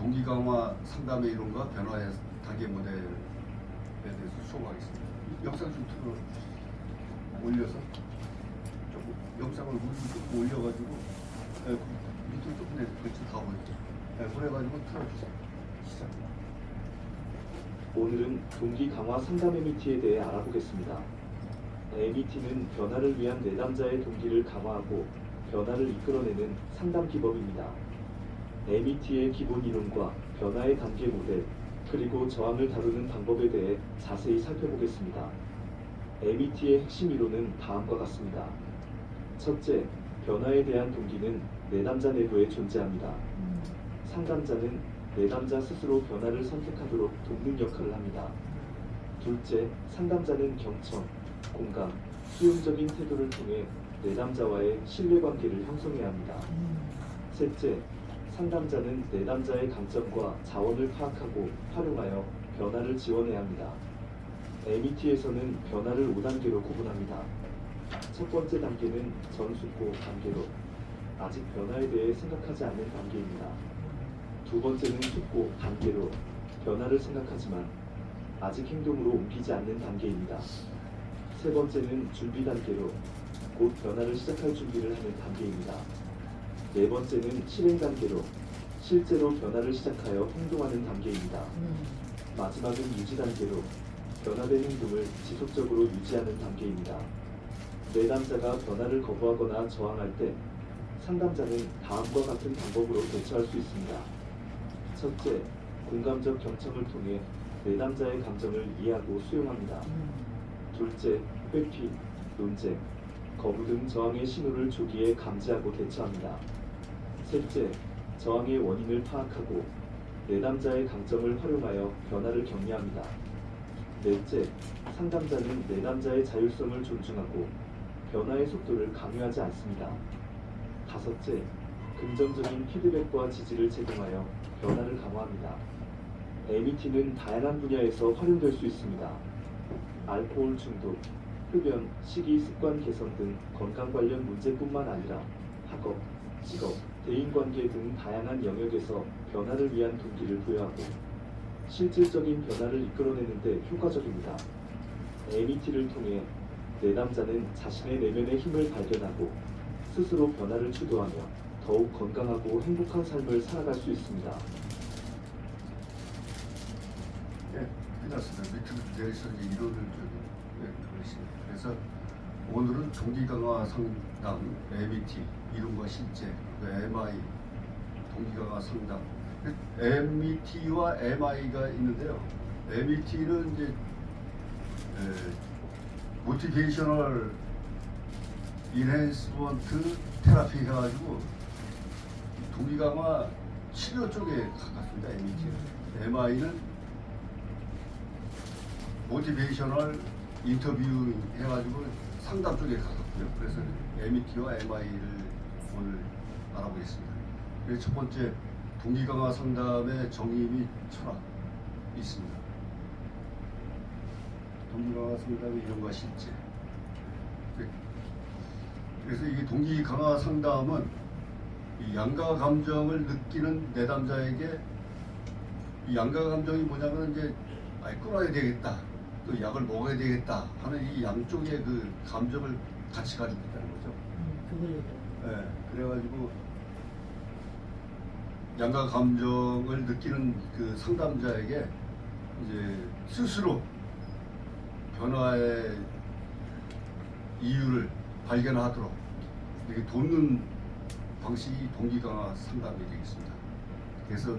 동기 강화 상담의 이론과 변화의 단계 모델에 대해서 수업하겠습니다. 영상 좀 올려서 조금 영상을 조금 올려가지고 밑으로 조금 내서 그렇지 다 보이죠. 그래가지고 틀어주세요. 시작. 오늘은 동기 강화 상담 MET에 대해 알아보겠습니다. MET는 변화를 위한 내담자의 동기를 강화하고 변화를 이끌어내는 상담 기법입니다. MET의 기본 이론과 변화의 단계 모델, 그리고 저항을 다루는 방법에 대해 자세히 살펴보겠습니다. MET의 핵심 이론은 다음과 같습니다. 첫째, 변화에 대한 동기는 내담자 내부에 존재합니다. 상담자는 내담자 스스로 변화를 선택하도록 돕는 역할을 합니다. 둘째, 상담자는 경청, 공감, 수용적인 태도를 통해 내담자와의 신뢰관계를 형성해야 합니다. 셋째, 상담자는 내담자의 강점과 자원을 파악하고 활용하여 변화를 지원해야 합니다. MET에서는 변화를 5단계로 구분합니다. 첫 번째 단계는 전숙고 단계로 아직 변화에 대해 생각하지 않는 단계입니다. 두 번째는 숙고 단계로 변화를 생각하지만 아직 행동으로 옮기지 않는 단계입니다. 세 번째는 준비 단계로 곧 변화를 시작할 준비를 하는 단계입니다. 네 번째는 실행 단계로 실제로 변화를 시작하여 행동하는 단계입니다. 마지막은 유지 단계로 변화된 행동을 지속적으로 유지하는 단계입니다. 내담자가 변화를 거부하거나 저항할 때 상담자는 다음과 같은 방법으로 대처할 수 있습니다. 첫째, 공감적 경청을 통해 내담자의 감정을 이해하고 수용합니다. 둘째, 회피, 논쟁, 거부 등 저항의 신호를 조기에 감지하고 대처합니다. 셋째, 저항의 원인을 파악하고 내담자의 강점을 활용하여 변화를 격려합니다. 넷째, 상담자는 내담자의 자율성을 존중하고 변화의 속도를 강요하지 않습니다. 다섯째, 긍정적인 피드백과 지지를 제공하여 변화를 강화합니다. MET는 다양한 분야에서 활용될 수 있습니다. 알코올 중독, 흡연, 식이 습관 개선 등 건강 관련 문제뿐만 아니라 학업, 직업, 대인관계 등 다양한 영역에서 변화를 위한 동기를 부여하고 실질적인 변화를 이끌어내는 데 효과적입니다. MET를 통해 내담자는 자신의 내면의 힘을 발견하고 스스로 변화를 주도하며 더욱 건강하고 행복한 삶을 살아갈 수 있습니다. 네, 끝났습니다. 밑으로 내려서 이론을 그러시네요. 그래서 오늘은 동기 강화 상담, MET, 이론과 실제, MI, 동기 강화 상담. MET와 MI가 있는데요. MET는 이제 모티베이셔널 인핸스먼트 테라피 해가지고 동기 강화 치료 쪽에 가깝습니다. MET는. MI는 모티베이셔널 인터뷰 해가지고 상담 쪽에 가깝고요. 그래서 MET와 MI를 오늘 알아보겠습니다. 그래서 첫 번째 동기 강화 상담의 정의 및 철학이 있습니다. 동기 강화 상담의 이론과 실제. 그래서 이 동기 강화 상담은 이 양가 감정을 느끼는 내담자에게 이 양가 감정이 뭐냐면 이제 끊어야 되겠다, 또 약을 먹어야 되겠다 하는 이 양쪽의 그 감정을 같이 가지고 있다는 거죠. 네, 그래가지고 양가 감정을 느끼는 그 상담자에게 이제 스스로 변화의 이유를 발견하도록 이렇게 돕는 방식이 동기 강화 상담이 되겠습니다. 그래서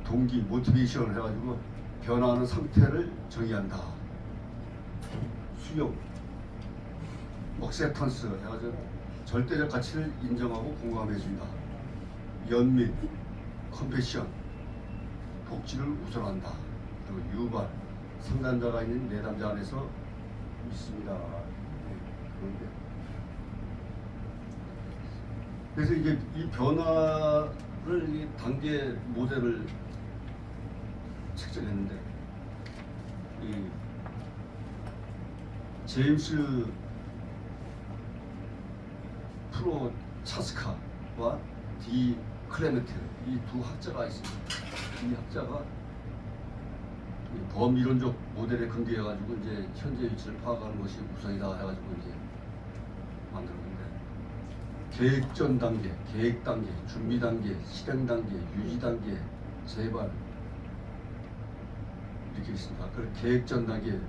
동기, 모티베이션을 해가지고 변화하는 상태를 정의한다. 수용, 억세턴스 해가지고 절대적 가치를 인정하고 공감해준다. 연민, 컴패션, 복지를 우선한다. 그리고 유발, 상담자가 있는 내담자 안에서 있습니다. 네, 그런데 그래서 이제 이 변화를 이 단계 모델을 책정했는데 이 제임스 프로 차스카와 디 클레멘트 이 두 학자가 있습니다. 이 학자가 범이론적 모델에 근거해가지고 이제 현재 위치를 파악하는 것이 우선이다 해가지고 이제 만들었는데 계획전 단계, 계획 단계, 준비 단계, 실행 단계, 유지 단계, 재발 이렇게 있습니다. 그 계획전 단계는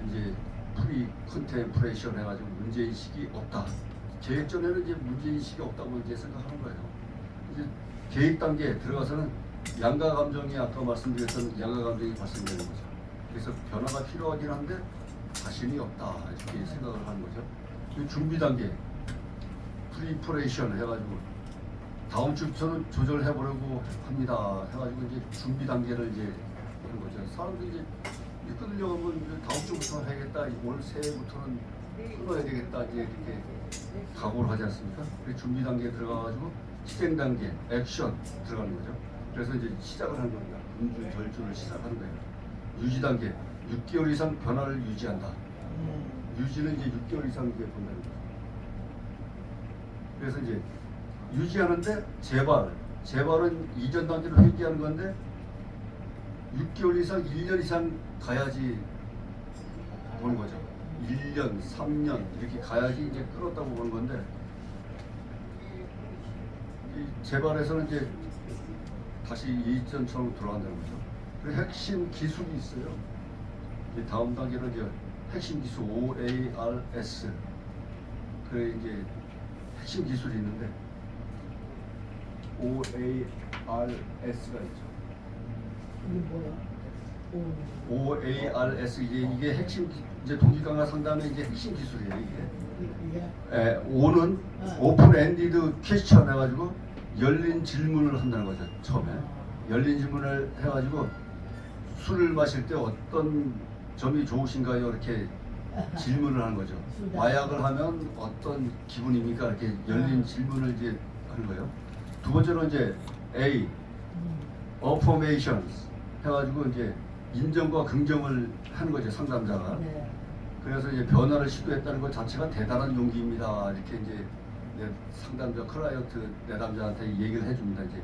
이제 프리 컨템플레이션 해가지고 문제인식이 없다. 계획전에는 이제 문제인식이 없다고 이제 생각하는 거예요. 이제 계획 단계에 들어가서는 양가 감정이 아까 말씀드렸던 양가 감정이 발생되는 거죠. 그래서 변화가 필요하긴 한데 자신이 없다 이렇게 생각을 하는 거죠. 그 준비 단계 프리퍼레이션 해가지고 다음 주부터는 조절해보려고 합니다 해가지고 이제 준비 단계를 이제 하는 거죠. 사람들이 이제 끊으려고 하면 이제 다음 주부터 해야겠다, 올 새해부터는 끊어야 되겠다 이제 이렇게 각오를 하지 않습니까? 그 준비 단계에 들어가가지고 실행 단계, 액션 들어가는 거죠. 그래서 이제 시작을 하는 겁니다. 음주 절주를 시작하는 거예요. 유지 단계, 6개월 이상 변화를 유지한다. 유지는 이제 6개월 이상 이제 본다는 거죠. 그래서 이제 유지하는데 재발은 이전 단계로 회귀하는 건데 6개월 이상, 1년 이상 가야지 보는 거죠. 1년, 3년 이렇게 가야지 이제 끌었다고 보는 건데 이 재발에서는 이제 다시 이전처럼 돌아간다는 거죠. 그리고 핵심 기술이 있어요. 이제 다음 단계로 이제 핵심 기술 OARS. 그래 이제 핵심 기술이 있는데 OARS가 있죠. 이게 뭐야? OARS 이게 핵심 이제 동기 강화 상담의 이제 핵심 기술이에요 이게. 이게 O는 오픈 엔디드 퀘스천 해가지고 열린 질문을 한다는 거죠. 처음에 열린 질문을 해가지고 술을 마실 때 어떤 점이 좋으신가요? 이렇게 질문을 하는 거죠. 마약을 하면 어떤 기분입니까? 이렇게 열린 질문을 이제 하는 거예요. 두 번째로 이제 A, affirmations 해가지고 이제 인정과 긍정을 하는 거죠 상담자가. 네. 그래서 이제 변화를 시도했다는 것 자체가 대단한 용기입니다. 이렇게 이제 상담자 클라이언트 내담자한테 얘기를 해줍니다. 이제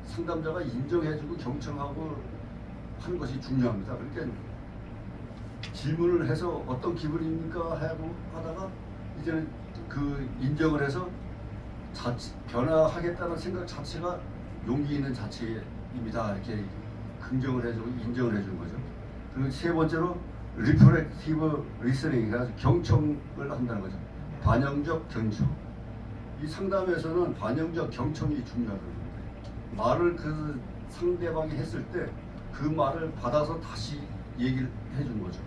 상담자가 인정해주고 경청하고 하는 것이 중요합니다. 그러니까 질문을 해서 어떤 기분입니까 하고 하다가 이제는 그 인정을 해서 변화하겠다는 생각 자체가 용기 있는 자체입니다. 이렇게 긍정을 해주고 인정을 해주는 거죠. 그리고 세 번째로 리프렉티브 리스닝 해가지고 경청을 한다는 거죠. 반영적 경청. 이 상담에서는 반영적 경청이 중요하거든요. 말을 그 상대방이 했을 때 그 말을 받아서 다시 얘기를 해주는 거죠.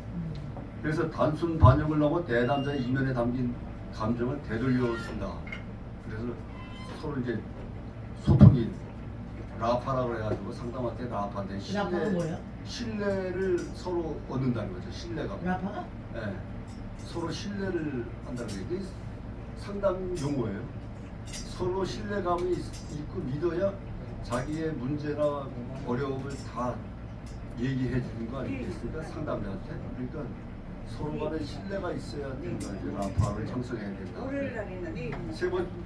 그래서 단순 반영을 넘어 내담자의 이면에 담긴 감정을 되돌려 준다. 그래서 서로 이제 소통이 라파라고 해가지고 상담한테 라파인데 라파가 뭐예요? 신뢰를 서로 얻는다는 거죠. 신뢰감. 라파가? 네. 서로 신뢰를 한다는 게 이게 상담 용어예요. 서로 신뢰감이 있고 믿어야 자기의 문제나 어려움을 다 얘기해 주는 거 아니겠습니까? 상담자한테. 그러니까 서로 간에 신뢰가 있어야 되는 거죠. 라파를 형성해야 된다.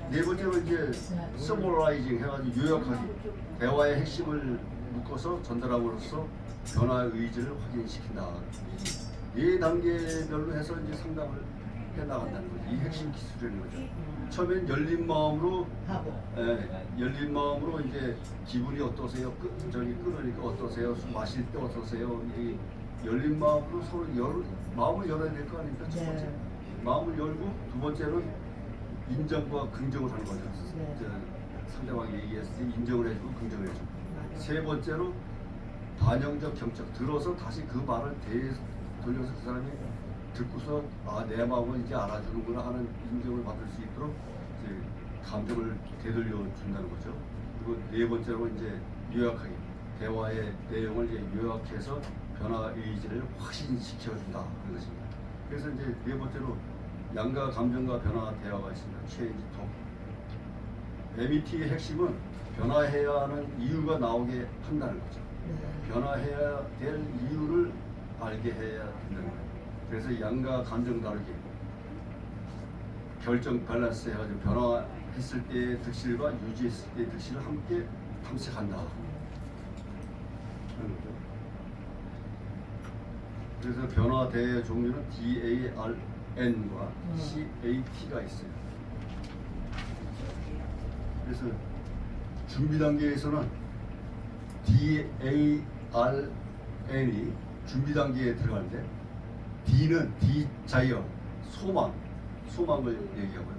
네 번째로 이제 서머라이징 해가지고 요약하기. 대화의 핵심을 묶어서 전달함으로써 변화의 의지를 확인시킨다. 이 단계별로 해서 이제 상담을 해 나간다는 거죠. 이 핵심 기술이라는 거죠. 처음엔 열린 마음으로 하고. 열린 마음으로 이제 기분이 어떠세요? 끊으니까 어떠세요? 술 마실 때 어떠세요? 이 열린 마음으로 서로 마음을 열어야 될 거 아닙니까? 첫 번째. 마음을 열고 두 번째는 인정과 긍정을 하는 거죠. 상대방이 얘기했을 때 인정을 해주고 긍정을 해주고. 세 번째로 반영적 경청. 들어서 다시 그 말을 돌려서 그 사람이 듣고서 내 마음을 이제 알아주는구나 하는 인정을 받을 수 있도록 이제 감정을 되돌려 준다는 거죠. 그리고 네 번째로 이제 요약하기. 대화의 내용을 이제 요약해서 변화 의지를 확신시켜 준다 그런 것입니다. 그래서 이제 네 번째로 양가 감정과 변화 대화가 있습니다. 체인지 톡. MET의 핵심은 변화해야 하는 이유가 나오게 한다는 거죠. 변화해야 될 이유를 알게 해야 된다는 거예요. 그래서 양가 감정 다루기, 결정 밸런스 해가지고 변화해야 했을 때의 득실과 유지했을 때의 득실을 함께 탐색한다. 그런 거죠. 그래서 변화대의 종류는 DARN과 CAT가 있어요. 그래서 준비 단계에서는 DARN이 준비 단계에 들어가는데 D는 디자이어, 소망을 얘기하고요.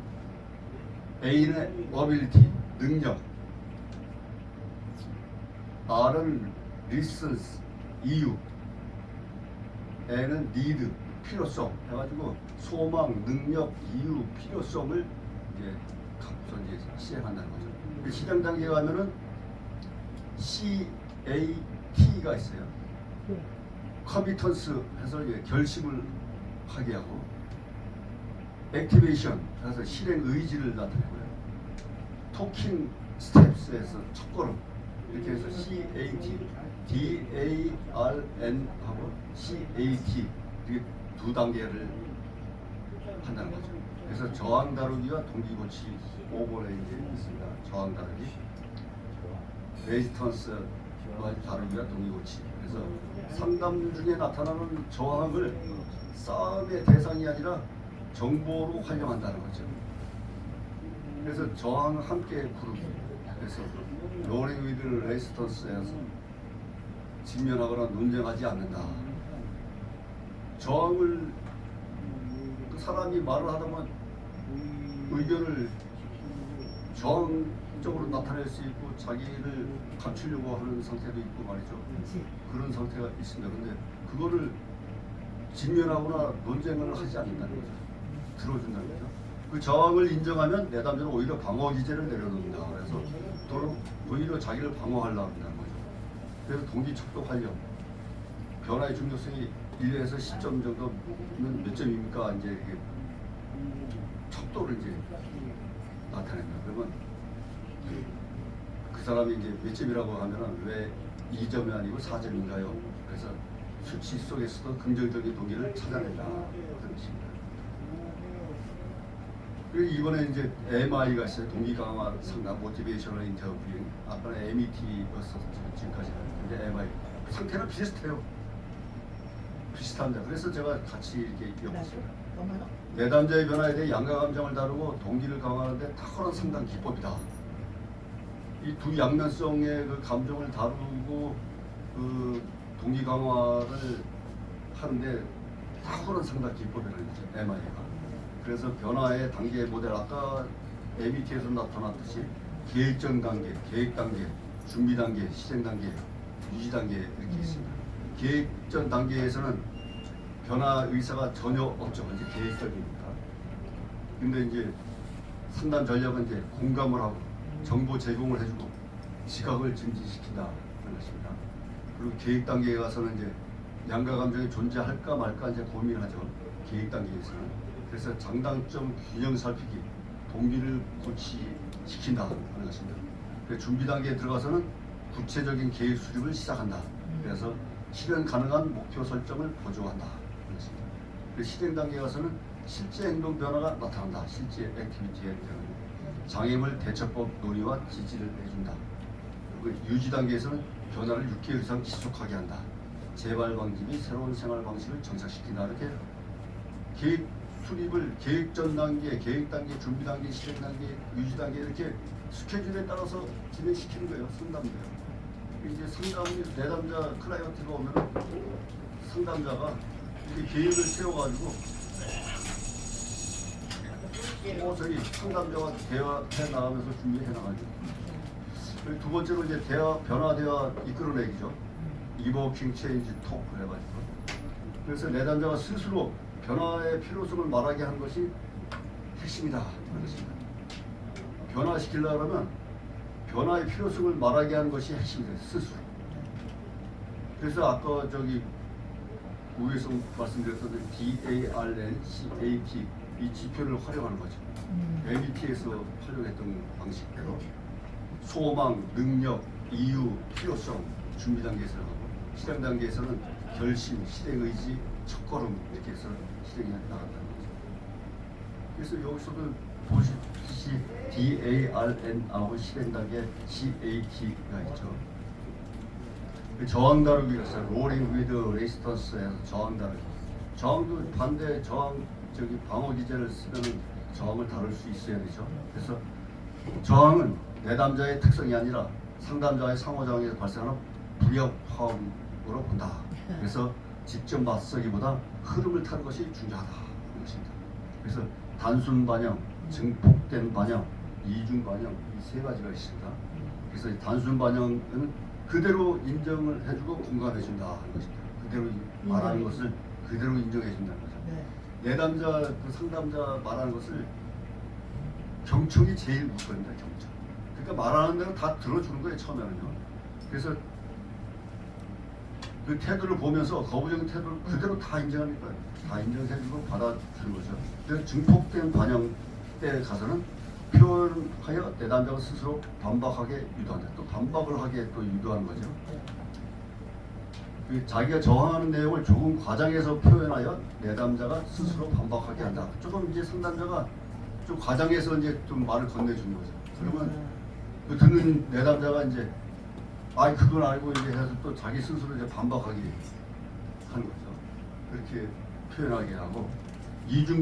A는 ability, 능력, R은 reasons, 이유, N은 need, 필요성 해가지고 소망, 능력, 이유, 필요성을 이제 갖고서 이제 시행한다는 거죠. 실행 단계에 가면은 CAT가 있어요. 네. 컴피턴스 해서 이제 결심을 하게 하고, 액티베이션 해서 실행 의지를 나타내고요. 토킹 스텝스에서 첫걸음 이렇게 해서 CAT, DARN하고 CAT 이게 두 단계를 한다는 거죠. 그래서 저항 다루기와 동기 고치 5번에 이제 있습니다. 저항 다루기, 레지스턴스 다루기와 동기 고치. 그래서 상담 중에 나타나는 저항을 싸움의 대상이 아니라 정보로 활용한다는 거죠. 그래서 저항을 함께 부르기. 그래서 로링 위드 레지스턴스에서 직면하거나 논쟁하지 않는다. 저항을 그 사람이 말을 하다 보면 의견을 저항적으로 나타낼 수 있고 자기를 감추려고 하는 상태도 있고 말이죠. 그렇지. 그런 상태가 있습니다. 근데 그거를 직면하거나 논쟁을 하지 않는다는 거죠. 들어준다는 거죠. 그 저항을 인정하면 내담자는 오히려 방어 기제를 내려놓는다. 그래서 오히려 자기를 방어하려고 한다는 거죠. 그래서 동기 척도 활력, 변화의 중요성이 1에서 10점 정도면 몇 점입니까? 이제 이렇게 척도를 이제 나타낸다. 그러면 그 사람이 이제 몇 점이라고 하면은 왜 2점이 아니고 4점인가요? 그래서 수치 속에서도 긍정적인 동기를 찾아낸다. 그런 것입니다. 그리고 이번에 이제 MI가 있어요. 동기 강화 상담, 모티베이셔널 인터뷰잉. 아까는 MET였었죠. 지금까지. 근데 MI 상태는 비슷해요. 비슷합니다. 그래서 제가 같이 이렇게 엮었습니다. 너무나. 내담자의 변화에 대해 양가 감정을 다루고 동기를 강화하는데 탁월한 상담 기법이다. 이 두 양면성의 그 감정을 다루고 그 동기 강화를 하는데 탁월한 상담 기법이라는 거죠. MI가. 그래서 변화의 단계 모델, 아까 ABT에서 나타났듯이 계획전 단계, 계획 단계, 준비 단계, 실행 단계, 유지 단계 이렇게 있습니다. 계획전 단계에서는 변화 의사가 전혀 없죠. 이제 계획적이니까. 근데 이제 상담 전략은 이제 공감을 하고 정보 제공을 해주고 지각을 증진시킨다 그런 것입니다. 그리고 계획 단계에 가서는 이제 양가 감정이 존재할까 말까 이제 고민하죠. 계획 단계에서는. 그래서 장단점 균형 살피기, 동기를 고취시킨다 하는 것입니다. 그래서 준비 단계에 들어가서는 구체적인 계획 수립을 시작한다. 그래서 실현 가능한 목표 설정을 보조한다 하는 것입니다. 그래서 실행 단계에 가서는 실제 행동 변화가 나타난다. 실제 액티비티에 장애물 대처법 논의와 지지를 해준다. 그리고 유지 단계에서는 변화를 6개월 이상 지속하게 한다. 재발 방지 및 새로운 생활 방식을 정착시킨다. 이렇게 계획 수립을 계획전 단계, 계획 단계, 준비 단계, 실행 단계, 유지 단계 이렇게 스케줄에 따라서 진행시키는 거예요. 상담도요. 이제 상담이 내담자 클라이언트가 오면 상담자가 이렇게 계획을 세워가지고 저희 상담자와 대화해 나가면서 준비해 나가죠. 그리고 두 번째로 이제 변화 대화 이끌어내기죠. 이버킹 체인지 토크를 해가지고. 그래서 내담자가 스스로 변화의 필요성을 말하게 하는 것이 핵심이다. 그렇습니다. 변화시키려면 변화의 필요성을 말하게 하는 것이 핵심이에요. 스스로. 그래서 아까 저기 위에서 말씀드렸던 DARN, CAT 이 지표를 활용하는 거죠. MBT에서 활용했던 방식대로 소망, 능력, 이유, 필요성 준비 단계에서 하고 실행 단계에서는 결심, 실행 의지, 첫걸음 이렇게 해서 실행이 나간다는 거죠. 그래서 여기서도 보시듯이 같이 DARN하고 실행단계 CAT가 있죠. 그 저항 다루기가 있어요. 로링 위드 레지스턴스에서 저항 다루기. 저항도 반대 저항 저기 방어 기제를 쓰면은 저항을 다룰 수 있어야 되죠. 그래서 저항은 내담자의 특성이 아니라 상담자의 상호 저항에서 발생하는 불이익 화음으로 본다. 그래서 직접 맞서기보다 흐름을 타는 것이 중요하다. 것입니다. 그래서 단순 반영, 증폭된 반영, 이중 반영 이 세 가지가 있습니다. 그래서 이 단순 반영은 그대로 인정을 해주고 공감해준다 하는 것입니다. 그대로 말하는 것을 그대로 인정해준다는 거죠. 네. 내담자, 그 상담자 말하는 것을 경청이 제일 무서워입니다. 경청. 그러니까 말하는 대로 다 들어주는 거예요. 처음에는요. 그래서 그 태도를 보면서 거부적인 태도를 그대로 다 인정하니까 다 인정해주고 받아주는 거죠. 그래서 증폭된 반영 때 가서는 표현하여 내담자가 스스로 반박하게 유도한다. 또 반박을 하게 또 유도하는 거죠. 그 자기가 저항하는 내용을 조금 과장해서 표현하여 내담자가 스스로 반박하게 한다. 조금 이제 상담자가 좀 과장해서 이제 좀 말을 건네주는 거죠. 그러면 그 듣는 내담자가 이제 아이 그건 알고 이제 해서 또 자기 스스로 이제 반박하게 하는 거죠. 그렇게 표현하게 하고 이중